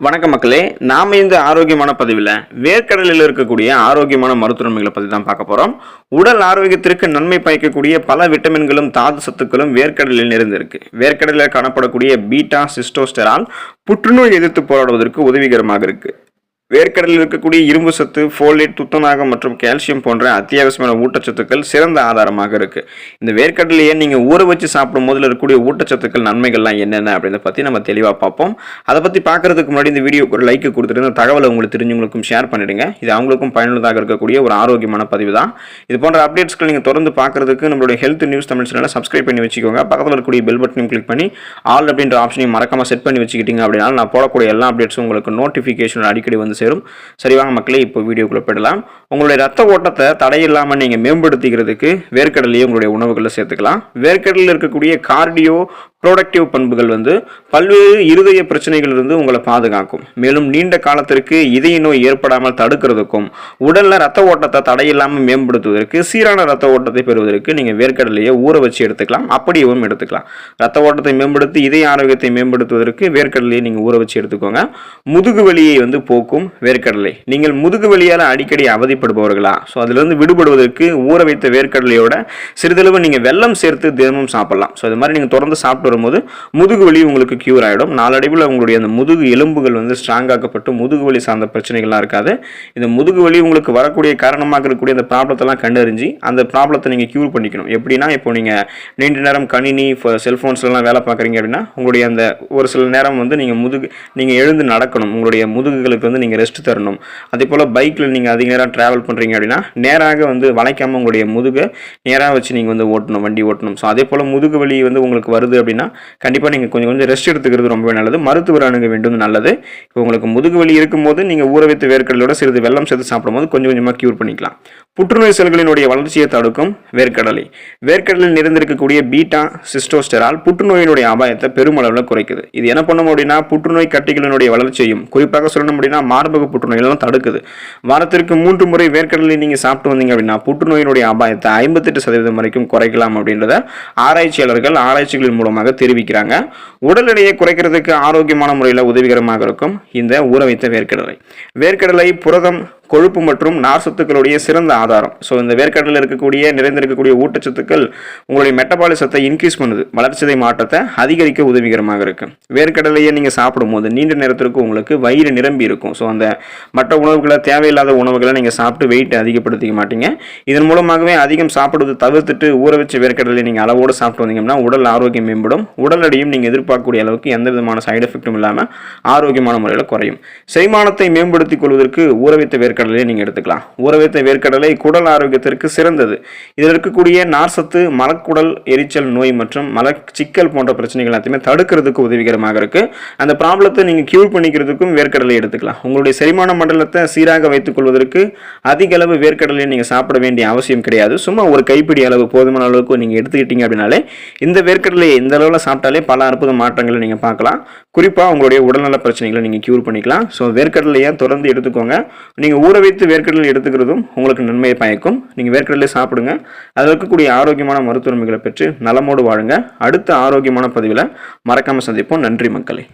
வணக்க மக்களே, நாம இந்த ஆரோக்கியமான பதிவில் வேர்க்கடலில் இருக்கக்கூடிய ஆரோக்கியமான மருத்துவமைகளை பற்றி தான் பார்க்க போகிறோம். உடல் ஆரோக்கியத்திற்கு நன்மை பயக்கக்கூடிய பல விட்டமின்களும் தாது சத்துக்களும் வேர்க்கடலில் நிறைந்திருக்கு. வேர்க்கடலில் காணப்படக்கூடிய பீட்டா சிஸ்டோஸ்டெரால் புற்றுநோய் எதிர்த்து போராடுவதற்கு உதவிகரமாக இருக்கு. வேர்க்கடலில் இருக்கக்கூடிய இரும்பு சத்து, ஃபோலேட், துத்தநாகம் மற்றும் கால்சியம் போன்ற அத்தியாவசியமான ஊட்டச்சத்துக்கள் சிறந்த ஆதாரமாக இருக்கு. இந்த வேர்க்கடலையே நீங்க ஊற வச்சு சாப்பிடும் போதுல இருக்கக்கூடிய ஊட்டச்சத்துக்கள் நன்மைகள்லாம் என்னென்ன அப்படின்றத பத்தி நம்ம தெளிவாக பார்ப்போம். அதை பத்தி பார்க்கறதுக்கு முன்னாடி இந்த வீடியோக்கு ஒரு லைக் கொடுத்துட்டு இந்த தகவலை உங்களுக்கு தெரிஞ்சவங்களுக்கும் ஷேர் பண்ணிடுங்க. இது அவங்களுக்கும் பயனுள்ளதாக இருக்கக்கூடிய ஒரு ஆரோக்கியமான பதிவு தான். இது போன்ற அப்டேட்ஸ்கள் நீங்க தொடர்ந்து பார்க்கறதுக்கு நம்மளுடைய ஹெல்த் நியூஸ் தமிழ் சேனலை சப்ஸ்கிரைப் பண்ணி வச்சுக்கோங்க. பக்கத்தில் இருக்கக்கூடிய பெல் பட்டனையும் கிளிக் பண்ணி ஆல் அப்படின்ற ஆப்ஷனையும் மறக்காம செட் பண்ணி வச்சுக்கிட்டீங்க அப்படின்னா நான் போடக்கூடிய எல்லா அப்டேட்ஸும் உங்களுக்கு நோட்டிஃபிகேஷன் அடிக்கடி வந்து சேரும். சரி வாங்க மக்களே, இப்போ வீடியோக்குள்ள போயிடலாம். உங்களுடைய ரத்த ஓட்டத்தை தடையில்லாமல் நீங்க மேம்படுத்திக்கிறதுக்கு வேர்க்கடலையை உங்களுடைய உணவுகளில் சேர்த்துக்கலாம். வேர்க்கடலில் இருக்கக்கூடிய கார்டியோ ப்ரொடக்டிவ் பண்புகள் பல்வேறு இருதய பிரச்சனைகளிலிருந்து உங்களை பாதுகாக்கும். மேலும் நீண்ட காலத்திற்கு இதய நோய் ஏற்படாமல் தடுக்கிறதுக்கும் உடல்ல ரத்த ஓட்டத்தை தடையில்லாமல் மேம்படுத்துவதற்கு, சீரான ரத்த ஓட்டத்தை பெறுவதற்கு நீங்க வேர்க்கடலையை ஊற வச்சு எடுத்துக்கலாம், அப்படியும் எடுத்துக்கலாம். ரத்த ஓட்டத்தை மேம்படுத்தி இதய ஆரோக்கியத்தை மேம்படுத்துவதற்கு வேர்க்கடலையை நீங்க ஊற வச்சு எடுத்துக்கோங்க. முதுகு வலியை போக்கும் வேர்க்கடலை. நீங்கள் முதுகு வலியால் அடிக்கடி அவதிப்படுபவர்களா? ஸோ அதிலிருந்து விடுபடுவதற்கு ஊற வைத்த வேர்க்கடலையோட சிறிதளவு நீங்க வெல்லம் சேர்த்து தினமும் சாப்பிடலாம். ஸோ இது மாதிரி நீங்க தொடர்ந்து சாப்பிட்டு வரும்போது முதுகு வலி உங்களுக்கு கியூர் ஆகிடும். நாளடைவில் உங்களுடைய அந்த முதுகு எலும்புகள் ஸ்ட்ராங் ஆக்கப்பட்டு முதுகு வலி சார்ந்த பிரச்சனைகள்லாம் இருக்காது. இந்த முதுகு வலி உங்களுக்கு வரக்கூடிய காரணமாக இருக்கக்கூடிய அந்த ப்ராப்ளத்தெல்லாம் கண்டறிஞ்சு அந்த ப்ராப்ளத்தை நீங்கள் கியூர் பண்ணிக்கணும். எப்படின்னா, இப்போ நீங்கள் நீண்ட நேரம் கணினி, செல்ஃபோன்ஸ்லாம் வேலை பார்க்குறீங்க அப்படின்னா உங்களுடைய அந்த ஒரு சில நேரம் நீங்கள் எழுந்து நடக்கணும். உங்களுடைய முதுகுகளுக்கு நீங்கள் ரெஸ்ட் தரணும். அதே போல் பைக்கில் நீங்கள் அதிக நேரம் ட்ராவல் பண்ணுறீங்க அப்படின்னா நேராக வளைக்காமல் உங்களுடைய முதுகை நேராக வச்சு நீங்கள் ஓட்டணும், வண்டி ஓட்டணும். ஸோ அதே போல் முதுகு வலி உங்களுக்கு வருது அப்படின்னா கண்டிப்பாக நீங்கள் கொஞ்சம் ரெஸ்ட் எடுத்துக்கிறது ரொம்பவே நல்லது. மருத்துவர் அணுக வேண்டும், நல்லது. இப்போ உங்களுக்கு முதுகு வலி இருக்கும்போது நீங்கள் ஊற வைத்த வேர்க்கடலோட சிறிது வெல்லம் சேர்த்து சாப்பிடும்போது கொஞ்சமாக கியூர் பண்ணிக்கலாம். புற்றுநோய் செல்களினுடைய வளர்ச்சியை தடுக்கும் வேர்க்கடலை. வேர்க்கடலில் நிறைந்திருக்கக்கூடிய பீட்டா சிஸ்டோஸ்டெரால் புற்றுநோயினுடைய அபாயத்தை பெருமளவில் குறைக்குது. இது என்ன பண்ணும் அப்படின்னா புற்றுநோய் கட்டிகளினுடைய வளர்ச்சியையும், குறிப்பாக சொல்லணும் அப்படின்னா மார்பக புற்றுநோயெல்லாம் தடுக்குது. வாரத்திற்கு 3 முறை வேர்க்கடலை நீங்கள் சாப்பிட்டு வந்தீங்க அப்படின்னா புற்றுநோயினுடைய அபாயத்தை 58% வரைக்கும் குறைக்கலாம் அப்படின்றத ஆராய்ச்சியாளர்கள் ஆராய்ச்சிகளின் மூலமாக தெரிவிக்கிறாங்க. உடல் எடையை குறைக்கிறதுக்கு ஆரோக்கியமான முறையில் உதவிகரமாக இருக்கும் இந்த ஊற வைத்த வேர்க்கடலை. வேர்க்கடலை புரதம், கொழுப்பு மற்றும் நார் சத்துக்களுடைய சிறந்த ஆதாரம். ஸோ இந்த வேர்க்கடலில் நிறைந்திருக்கக்கூடிய ஊட்டச்சத்துக்கள் உங்களுடைய மெட்டபாலிசத்தை இன்க்ரீஸ் பண்ணுது, வளர்ச்சிதை மாற்றத்தை அதிகரிக்க உதவிகரமாக இருக்கு. வேர்க்கடலையை நீங்கள் சாப்பிடும்போது நீண்ட நேரத்திற்கு உங்களுக்கு வயிறு நிரம்பி இருக்கும். ஸோ அந்த மற்ற உணவுகளை, தேவையில்லாத உணவுகளை நீங்கள் சாப்பிட்டு வெயிட் அதிகப்படுத்திக்க மாட்டீங்க. இதன் மூலமாகவே அதிகம் சாப்பிடுவது தவிர்த்துட்டு ஊற வச்ச வேர்க்கடலை நீங்கள் அளவோடு சாப்பிட்டு வந்தீங்கன்னா உடல் ஆரோக்கியம் மேம்படும். உடல் எடையும் நீங்கள் எதிர்பார்க்கக்கூடிய அளவுக்கு எந்த விதமான சைடு எஃபெக்டும் இல்லாமல் ஆரோக்கியமான முறையில் குறையும். செரிமானத்தை மேம்படுத்திக் கொள்வதற்கு ஊற வைத்த வேர்க்கடலை நீங்க எடுத்துக்கலாம். ஊற வைத்த வேர்க்கடலை குடல் ஆரோக்கியத்திற்கு சிறந்தது. இதில் இருக்கக்கூடிய நார்சத்து மலக்குடல் எரிச்சல் நோய் மற்றும் மலச்சிக்கல் போன்ற பிரச்சனைகள் எல்லாத்தையுமே தடுக்கிறதுக்கு உதவிகரமாக இருக்கு. அந்த ப்ராப்ளத்தை நீங்க கியூர் பண்ணிக்கிறதுக்கும் வேர்க்கடலை எடுத்துக்கலாம். உங்களுடைய செரிமான மண்டலத்தை சீராக வைத்துக் கொள்வதற்கு அதிக அளவு வேர்க்கடலை நீங்க சாப்பிட வேண்டிய அவசியம் கிடையாது. சும்மா ஒரு கைப்பிடி அளவு, போதுமான அளவுக்கு நீங்க எடுத்துக்கிட்டீங்க அப்படின்னாலே இந்த வேர்க்கடலையை இந்த அளவில் சாப்பிட்டாலே பல அற்புத மாற்றங்களை நீங்க பார்க்கலாம். குறிப்பா உங்களுடைய உடல்நல பிரச்சனைகளை நீங்க கியூர் பண்ணிக்கலாம். ஸோ வேர்க்கடலையை தொடர்ந்து எடுத்துக்கோங்க. நீங்க ஊற வைத்து வேர்க்கடலை எடுத்துக்கிறதும் உங்களுக்கு நன்மையை பயக்கும். நீங்கள் வேர்க்கடலை சாப்பிடுங்க. அதில் இருக்கக்கூடிய ஆரோக்கியமான மருத்துவமைகளை பெற்று நலமோடு வாழுங்க. அடுத்த ஆரோக்கியமான பதிவில் மறக்காமல் சந்திப்போம். நன்றி மக்களே.